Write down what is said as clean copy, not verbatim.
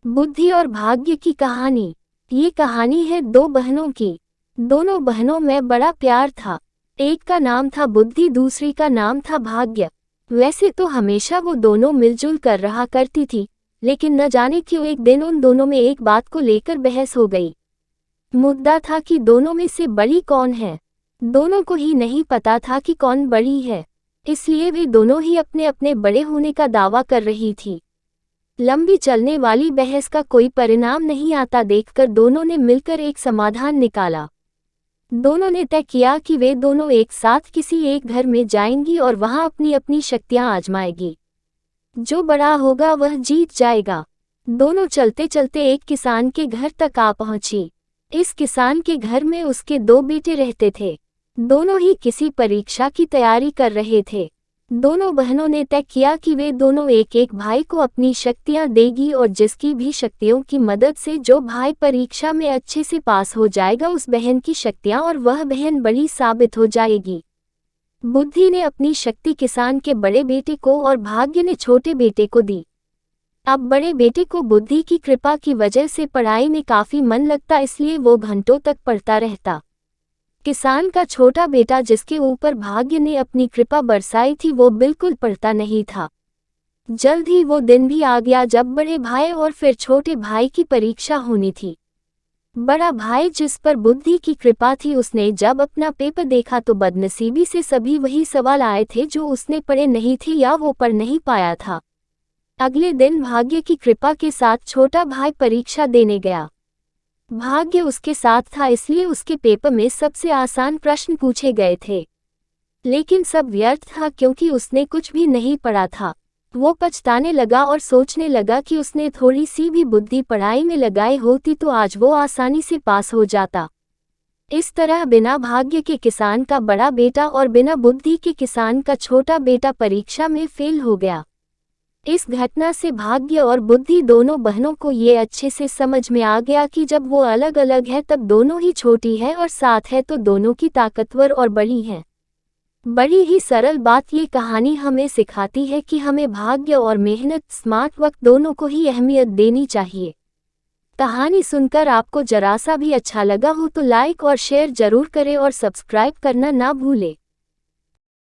बुद्धि और भाग्य की कहानी। ये कहानी है दो बहनों की। दोनों बहनों में बड़ा प्यार था। एक का नाम था बुद्धि, दूसरी का नाम था भाग्य। वैसे तो हमेशा वो दोनों मिलजुल कर रहा करती थी, लेकिन न जाने क्यों एक दिन उन दोनों में एक बात को लेकर बहस हो गई। मुद्दा था कि दोनों में से बड़ी कौन है। दोनों को ही नहीं पता था कि कौन बड़ी है, इसलिए वे दोनों ही अपने अपने बड़े होने का दावा कर रही थी। लंबी चलने वाली बहस का कोई परिणाम नहीं आता देखकर दोनों ने मिलकर एक समाधान निकाला। दोनों ने तय किया कि वे दोनों एक साथ किसी एक घर में जाएंगी और वहां अपनी अपनी शक्तियां आजमाएगी। जो बड़ा होगा वह जीत जाएगा। दोनों चलते चलते एक किसान के घर तक आ पहुंची। इस किसान के घर में उसके दो बेटे रहते थे। दोनों ही किसी परीक्षा की तैयारी कर रहे थे। दोनों बहनों ने तय किया कि वे दोनों एक एक भाई को अपनी शक्तियां देगी और जिसकी भी शक्तियों की मदद से जो भाई परीक्षा में अच्छे से पास हो जाएगा उस बहन की शक्तियां और वह बहन बड़ी साबित हो जाएगी। बुद्धि ने अपनी शक्ति किसान के बड़े बेटे को और भाग्य ने छोटे बेटे को दी। अब बड़े बेटे को बुद्धि की कृपा की वजह से पढ़ाई में काफी मन लगता, इसलिए वो घंटों तक पढ़ता रहता। किसान का छोटा बेटा जिसके ऊपर भाग्य ने अपनी कृपा बरसाई थी वो बिल्कुल पढ़ता नहीं था। जल्द ही वो दिन भी आ गया जब बड़े भाई और फिर छोटे भाई की परीक्षा होनी थी। बड़ा भाई जिस पर बुद्धि की कृपा थी, उसने जब अपना पेपर देखा तो बदनसीबी से सभी वही सवाल आए थे जो उसने पढ़े नहीं थे या वो पढ़ नहीं पाया था। अगले दिन भाग्य की कृपा के साथ छोटा भाई परीक्षा देने गया। भाग्य उसके साथ था, इसलिए उसके पेपर में सबसे आसान प्रश्न पूछे गए थे। लेकिन सब व्यर्थ था क्योंकि उसने कुछ भी नहीं पढ़ा था। वो पछताने लगा और सोचने लगा कि उसने थोड़ी सी भी बुद्धि पढ़ाई में लगाई होती तो आज वो आसानी से पास हो जाता। इस तरह बिना भाग्य के किसान का बड़ा बेटा और बिना बुद्धि के किसान का छोटा बेटा परीक्षा में फेल हो गया। इस घटना से भाग्य और बुद्धि दोनों बहनों को ये अच्छे से समझ में आ गया कि जब वो अलग अलग है तब दोनों ही छोटी है और साथ है तो दोनों की ताकतवर और बड़ी हैं। बड़ी ही सरल बात ये कहानी हमें सिखाती है कि हमें भाग्य और मेहनत, स्मार्ट वर्क दोनों को ही अहमियत देनी चाहिए। कहानी सुनकर आपको जरा सा भी अच्छा लगा हो तो लाइक और शेयर जरूर करें और सब्सक्राइब करना ना भूलें।